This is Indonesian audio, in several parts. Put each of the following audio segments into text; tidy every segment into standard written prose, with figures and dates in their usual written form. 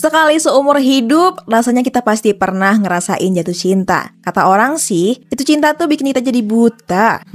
Sekali seumur hidup, rasanya kita pasti pernah ngerasain jatuh cinta. Kata orang sih, itu cinta tuh bikin kita jadi buta.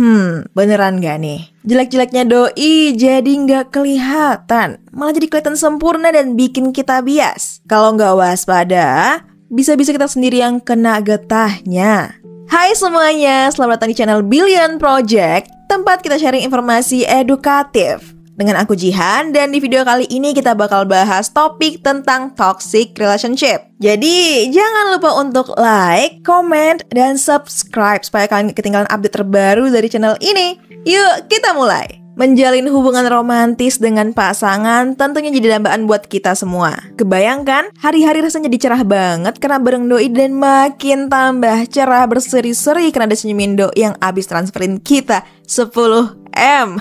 Beneran gak nih? Jelek-jeleknya doi jadi nggak kelihatan, malah jadi kelihatan sempurna dan bikin kita bias. Kalau nggak waspada, bisa-bisa kita sendiri yang kena getahnya. Hai semuanya, selamat datang di channel Billion Project, tempat kita sharing informasi edukatif. Dengan aku Jihan, dan di video kali ini kita bakal bahas topik tentang toxic relationship. Jadi, jangan lupa untuk like, comment, dan subscribe supaya kalian gak ketinggalan update terbaru dari channel ini. Yuk, kita mulai! Menjalin hubungan romantis dengan pasangan tentunya jadi dambaan buat kita semua. Kebayangkan, hari-hari rasanya jadi cerah banget karena bareng doi dan makin tambah cerah berseri-seri karena ada senyumin doi yang abis transferin kita 10M.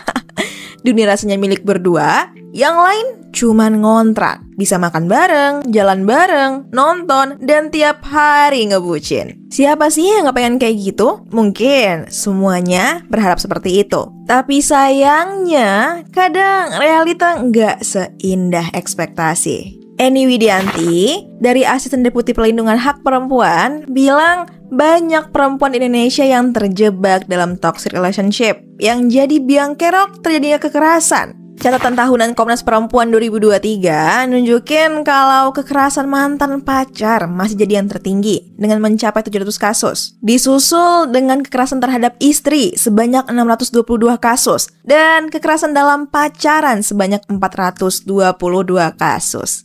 Dunia rasanya milik berdua, yang lain cuman ngontrak. Bisa makan bareng, jalan bareng, nonton, dan tiap hari ngebucin. Siapa sih yang gak pengen kayak gitu? Mungkin semuanya berharap seperti itu. Tapi sayangnya, kadang realita gak seindah ekspektasi. Eni Widianti, dari Asisten Deputi Pelindungan Hak Perempuan, bilang banyak perempuan di Indonesia yang terjebak dalam toxic relationship, yang jadi biang kerok terjadinya kekerasan. Catatan tahunan Komnas Perempuan 2023 nunjukin kalau kekerasan mantan pacar masih jadi yang tertinggi dengan mencapai 700 kasus. Disusul dengan kekerasan terhadap istri sebanyak 622 kasus dan kekerasan dalam pacaran sebanyak 422 kasus.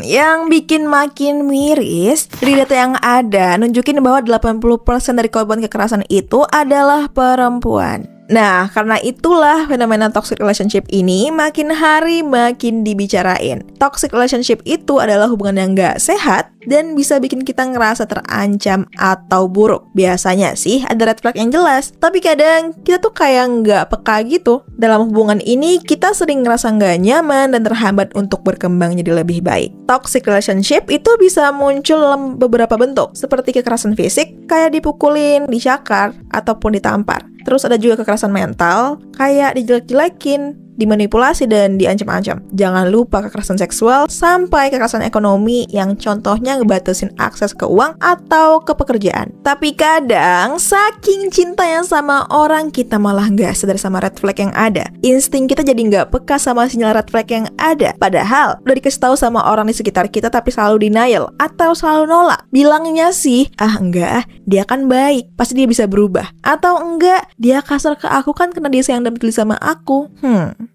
Yang bikin makin miris, dari data yang ada nunjukin bahwa 80% dari korban kekerasan itu adalah perempuan. Nah, karena itulah fenomena toxic relationship ini makin hari makin dibicarain. Toxic relationship itu adalah hubungan yang gak sehat dan bisa bikin kita ngerasa terancam atau buruk. Biasanya sih ada red flag yang jelas, tapi kadang kita tuh kayak gak peka gitu. Dalam hubungan ini kita sering ngerasa gak nyaman dan terhambat untuk berkembang jadi lebih baik. Toxic relationship itu bisa muncul dalam beberapa bentuk, seperti kekerasan fisik, kayak dipukulin, dicakar, ataupun ditampar. Terus ada juga kekerasan mental, kayak dijelek-jelekin, dimanipulasi, dan diancam-ancam. Jangan lupa kekerasan seksual sampai kekerasan ekonomi yang contohnya ngebatasin akses ke uang atau ke pekerjaan. Tapi kadang, saking cintanya sama orang, kita malah nggak sadar sama red flag yang ada. Insting kita jadi nggak peka sama sinyal red flag yang ada. Padahal, udah dikasih tahu sama orang di sekitar kita tapi selalu denial atau selalu nolak. Bilangnya sih, enggak, dia kan baik, pasti dia bisa berubah. Atau enggak, dia kasar ke aku kan karena dia sayang dan peduli sama aku.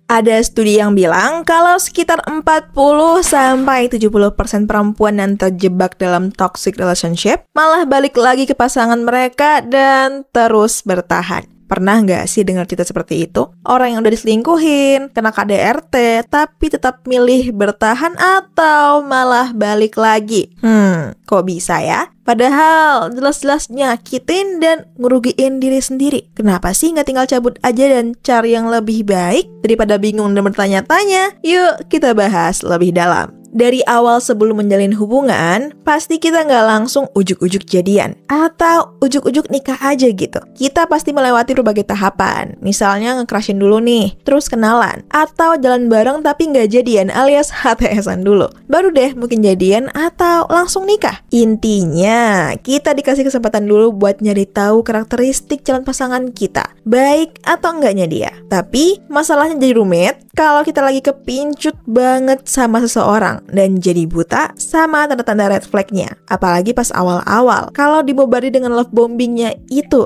Ada studi yang bilang kalau sekitar 40-70% perempuan yang terjebak dalam toxic relationship malah balik lagi ke pasangan mereka dan terus bertahan. Pernah nggak sih dengar cerita seperti itu? Orang yang udah diselingkuhin, kena KDRT, tapi tetap milih bertahan atau malah balik lagi. Kok bisa ya? Padahal jelas-jelas nyakitin dan ngerugiin diri sendiri. Kenapa sih nggak tinggal cabut aja dan cari yang lebih baik? Daripada bingung dan bertanya-tanya, yuk kita bahas lebih dalam. Dari awal sebelum menjalin hubungan, pasti kita nggak langsung ujuk-ujuk jadian atau ujuk-ujuk nikah aja gitu. Kita pasti melewati berbagai tahapan. Misalnya nge-crushin dulu nih, terus kenalan, atau jalan bareng tapi nggak jadian alias HTS-an dulu. Baru deh mungkin jadian atau langsung nikah. Intinya, kita dikasih kesempatan dulu buat nyari tahu karakteristik calon pasangan kita, baik atau enggaknya dia. Tapi masalahnya jadi rumit kalau kita lagi kepincut banget sama seseorang dan jadi buta sama tanda-tanda red flag-nya. Apalagi pas awal-awal, kalau dibombardi dengan love bombingnya itu,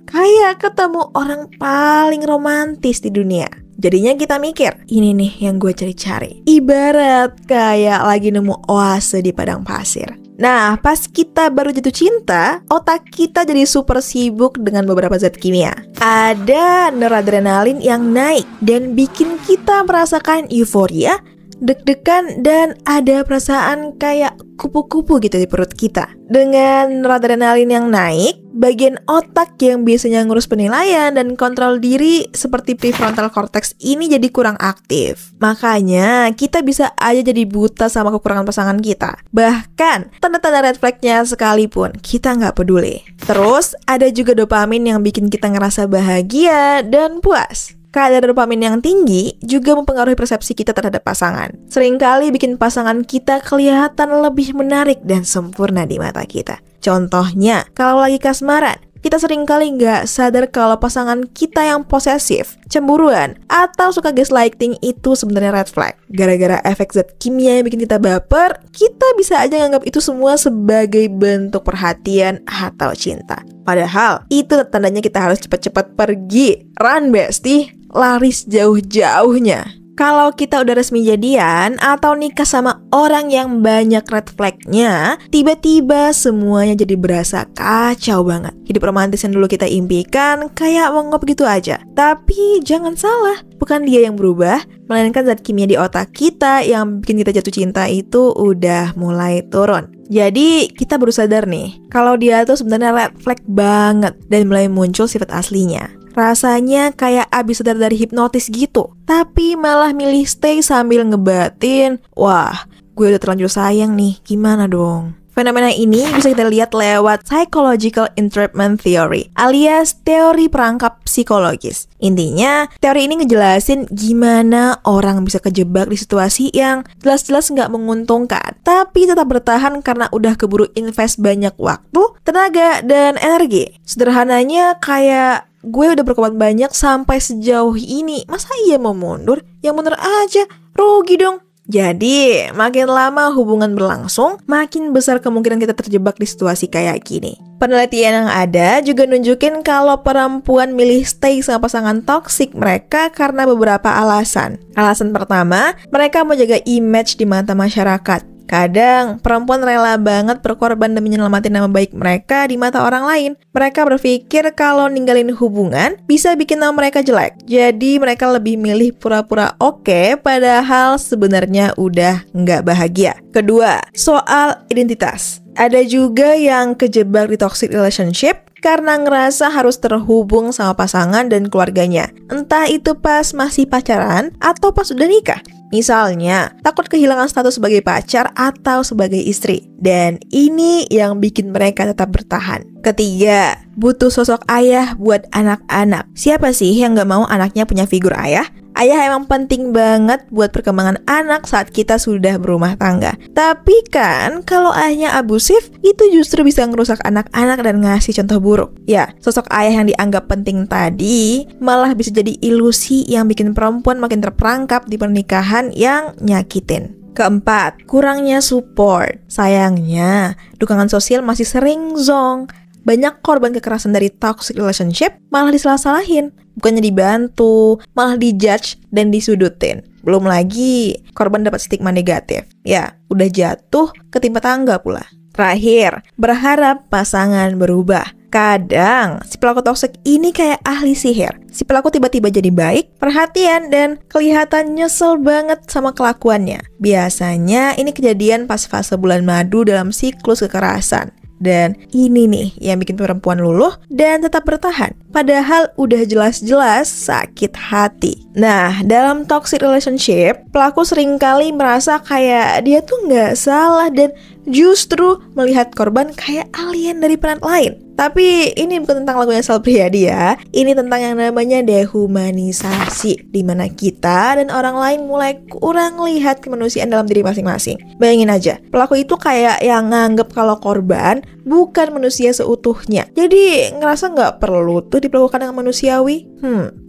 kayak ketemu orang paling romantis di dunia. Jadinya kita mikir, ini nih yang gue cari-cari. Ibarat kayak lagi nemu oase di padang pasir. Nah, pas kita baru jatuh cinta, otak kita jadi super sibuk dengan beberapa zat kimia. Ada noradrenalin yang naik dan bikin kita merasakan euforia, deg-degan, dan ada perasaan kayak kupu-kupu gitu di perut kita. Dengan noradrenalin yang naik, bagian otak yang biasanya ngurus penilaian dan kontrol diri seperti prefrontal cortex ini jadi kurang aktif. Makanya kita bisa aja jadi buta sama kekurangan pasangan kita. Bahkan tanda-tanda red flag-nya sekalipun kita nggak peduli. Terus ada juga dopamin yang bikin kita ngerasa bahagia dan puas. Kadar dopamin yang tinggi juga mempengaruhi persepsi kita terhadap pasangan. Seringkali bikin pasangan kita kelihatan lebih menarik dan sempurna di mata kita. Contohnya, kalau lagi kasmaran, kita seringkali nggak sadar kalau pasangan kita yang posesif, cemburuan, atau suka gaslighting itu sebenarnya red flag. Gara-gara efek zat kimia yang bikin kita baper, kita bisa aja nganggap itu semua sebagai bentuk perhatian atau cinta. Padahal, itu tandanya kita harus cepat-cepat pergi. Run, bestie. Laris jauh-jauhnya. Kalau kita udah resmi jadian atau nikah sama orang yang banyak red flag-nya, tiba-tiba semuanya jadi berasa kacau banget. Hidup romantis yang dulu kita impikan kayak menguap gitu aja. Tapi jangan salah, bukan dia yang berubah, melainkan zat kimia di otak kita yang bikin kita jatuh cinta itu udah mulai turun. Jadi kita baru sadar nih, kalau dia tuh sebenarnya red flag banget dan mulai muncul sifat aslinya. Rasanya kayak abis sadar dari hipnotis gitu, tapi malah milih stay sambil ngebatin. Wah, gue udah terlanjur sayang nih, gimana dong? Fenomena ini bisa kita lihat lewat psychological entrapment theory, alias teori perangkap psikologis. Intinya, teori ini ngejelasin gimana orang bisa kejebak di situasi yang jelas-jelas nggak menguntungkan, tapi tetap bertahan karena udah keburu invest banyak waktu, tenaga, dan energi. Sederhananya kayak gue udah berkorban banyak sampai sejauh ini, masa iya mau mundur? Yang bener aja, rugi dong. Jadi, makin lama hubungan berlangsung, makin besar kemungkinan kita terjebak di situasi kayak gini. Penelitian yang ada juga nunjukin kalau perempuan milih stay sama pasangan toksik mereka karena beberapa alasan. Alasan pertama, mereka mau jaga image di mata masyarakat. Kadang, perempuan rela banget berkorban demi menyelamatin nama baik mereka di mata orang lain. Mereka berpikir kalau ninggalin hubungan bisa bikin nama mereka jelek. Jadi, mereka lebih milih pura-pura oke, padahal sebenarnya udah nggak bahagia. Kedua, soal identitas. Ada juga yang kejebak di toxic relationship karena ngerasa harus terhubung sama pasangan dan keluarganya. Entah itu pas masih pacaran atau pas udah nikah. Misalnya, takut kehilangan status sebagai pacar atau sebagai istri. Dan ini yang bikin mereka tetap bertahan. Ketiga, butuh sosok ayah buat anak-anak. Siapa sih yang gak mau anaknya punya figur ayah? Ayah emang penting banget buat perkembangan anak saat kita sudah berumah tangga. Tapi kan, kalau ayahnya abusif, itu justru bisa ngerusak anak-anak dan ngasih contoh buruk. Ya, sosok ayah yang dianggap penting tadi malah bisa jadi ilusi yang bikin perempuan makin terperangkap di pernikahan yang nyakitin. Keempat, kurangnya support. Sayangnya, dukungan sosial masih sering zonk. Banyak korban kekerasan dari toxic relationship malah disalah-salahin. Bukannya dibantu, malah dijudge dan disudutin. Belum lagi, korban dapat stigma negatif. Ya, udah jatuh, ketimpa tangga pula. Terakhir, berharap pasangan berubah. Kadang, si pelaku toksik ini kayak ahli sihir. Si pelaku tiba-tiba jadi baik, perhatian, dan kelihatan nyesel banget sama kelakuannya. Biasanya, ini kejadian pas fase bulan madu dalam siklus kekerasan. Dan ini nih yang bikin perempuan luluh dan tetap bertahan. Padahal udah jelas-jelas sakit hati. Nah, dalam toxic relationship, pelaku seringkali merasa kayak dia tuh nggak salah dan justru melihat korban kayak alien dari planet lain. Tapi ini bukan tentang lagunya Sal Priadi ya. Ini tentang yang namanya dehumanisasi, di mana kita dan orang lain mulai kurang lihat kemanusiaan dalam diri masing-masing. Bayangin aja, pelaku itu kayak yang nganggep kalau korban bukan manusia seutuhnya. Jadi ngerasa nggak perlu tuh diperlakukan dengan manusiawi.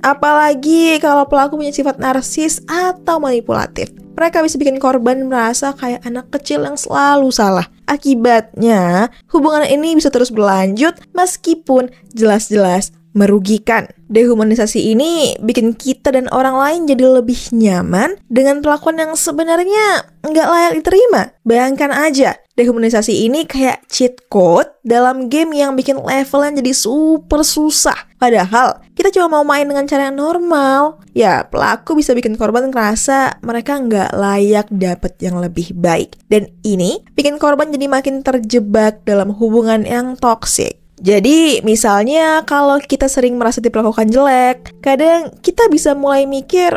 Apalagi kalau pelaku punya sifat narsis atau manipulatif. Mereka bisa bikin korban merasa kayak anak kecil yang selalu salah. Akibatnya, hubungan ini bisa terus berlanjut meskipun jelas-jelas merugikan. Dehumanisasi ini bikin kita dan orang lain jadi lebih nyaman dengan perlakuan yang sebenarnya nggak layak diterima. Bayangkan aja, dehumanisasi ini kayak cheat code dalam game yang bikin levelnya jadi super susah. Padahal, kita cuma mau main dengan cara yang normal. Ya, pelaku bisa bikin korban ngerasa mereka nggak layak dapet yang lebih baik. Dan ini bikin korban jadi makin terjebak dalam hubungan yang toksik. Jadi, misalnya kalau kita sering merasa diperlakukan jelek, kadang kita bisa mulai mikir,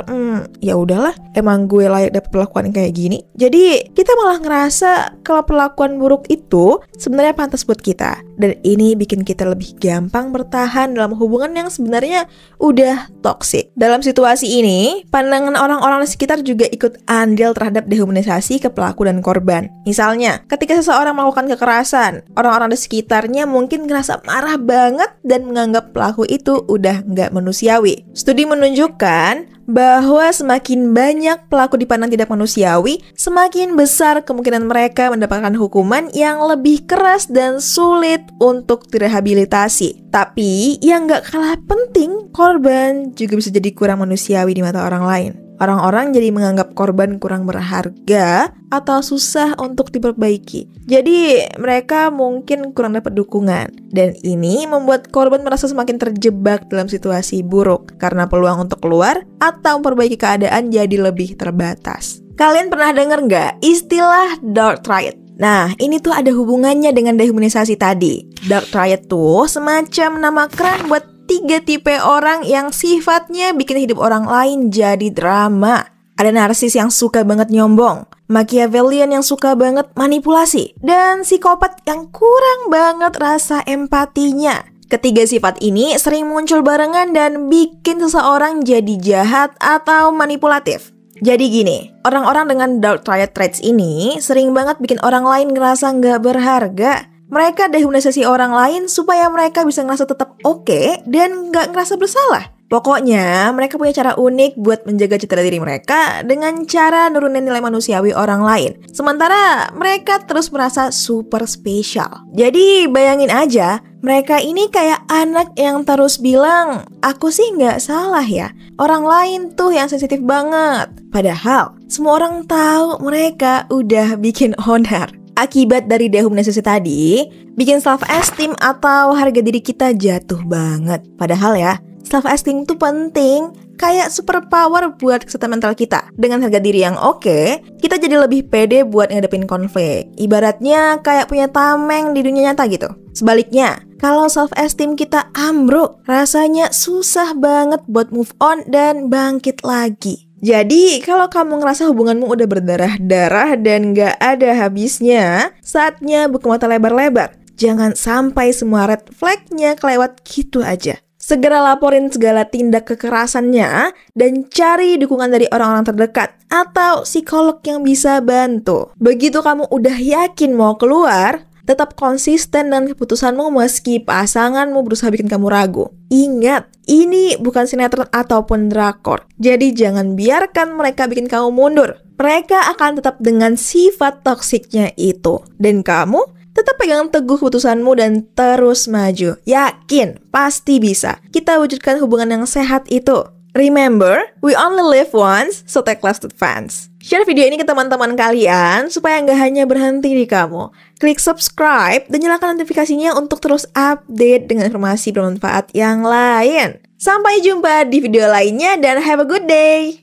ya udahlah, emang gue layak dapat perlakuan kayak gini. Jadi, kita malah ngerasa kalau perlakuan buruk itu itu sebenarnya pantas buat kita. Dan ini bikin kita lebih gampang bertahan dalam hubungan yang sebenarnya udah toksik. Dalam situasi ini, pandangan orang-orang di sekitar juga ikut andil terhadap dehumanisasi ke pelaku dan korban. Misalnya, ketika seseorang melakukan kekerasan, orang-orang di sekitarnya mungkin ngerasa marah banget dan menganggap pelaku itu udah nggak manusiawi. Studi menunjukkan bahwa semakin banyak pelaku dipandang tidak manusiawi, semakin besar kemungkinan mereka mendapatkan hukuman yang lebih keras dan sulit untuk direhabilitasi. Tapi yang nggak kalah penting, korban juga bisa jadi kurang manusiawi di mata orang lain. Orang-orang jadi menganggap korban kurang berharga atau susah untuk diperbaiki. Jadi mereka mungkin kurang dapat dukungan. Dan ini membuat korban merasa semakin terjebak dalam situasi buruk karena peluang untuk keluar atau memperbaiki keadaan jadi lebih terbatas. Kalian pernah dengar nggak istilah dark triad? Nah, ini tuh ada hubungannya dengan dehumanisasi tadi. Dark triad tuh semacam nama keren buat 3 tipe orang yang sifatnya bikin hidup orang lain jadi drama. Ada narsis yang suka banget nyombong, Machiavellian yang suka banget manipulasi, dan psikopat yang kurang banget rasa empatinya. Ketiga sifat ini sering muncul barengan dan bikin seseorang jadi jahat atau manipulatif. Jadi gini, orang-orang dengan dark triad traits ini sering banget bikin orang lain ngerasa nggak berharga. Mereka dehumanisasi orang lain supaya mereka bisa ngerasa tetap oke dan nggak ngerasa bersalah. Pokoknya, mereka punya cara unik buat menjaga citra diri mereka dengan cara nurunin nilai manusiawi orang lain. Sementara mereka terus merasa super spesial. Jadi, bayangin aja, mereka ini kayak anak yang terus bilang, aku sih nggak salah ya. Orang lain tuh yang sensitif banget. Padahal, semua orang tahu mereka udah bikin onar. Akibat dari dehumanisasi tadi, bikin self-esteem atau harga diri kita jatuh banget. Padahal ya, self-esteem itu penting, kayak superpower buat kesehatan mental kita. Dengan harga diri yang oke, kita jadi lebih pede buat ngadepin konflik. Ibaratnya kayak punya tameng di dunia nyata gitu. Sebaliknya, kalau self-esteem kita ambruk, rasanya susah banget buat move on dan bangkit lagi. Jadi, kalau kamu ngerasa hubunganmu udah berdarah-darah dan gak ada habisnya, saatnya buka mata lebar-lebar. Jangan sampai semua red flag-nya kelewat gitu aja. Segera laporin segala tindak kekerasannya dan cari dukungan dari orang-orang terdekat atau psikolog yang bisa bantu. Begitu kamu udah yakin mau keluar, tetap konsisten dengan keputusanmu meski pasanganmu berusaha bikin kamu ragu. Ingat, ini bukan sinetron ataupun drakor. Jadi jangan biarkan mereka bikin kamu mundur. Mereka akan tetap dengan sifat toksiknya itu. Dan kamu tetap pegang teguh keputusanmu dan terus maju. Yakin, pasti bisa. Kita wujudkan hubungan yang sehat itu. Remember, we only live once, so take less advance. Share video ini ke teman-teman kalian supaya nggak hanya berhenti di kamu. Klik subscribe dan nyalakan notifikasinya untuk terus update dengan informasi bermanfaat yang lain. Sampai jumpa di video lainnya dan have a good day!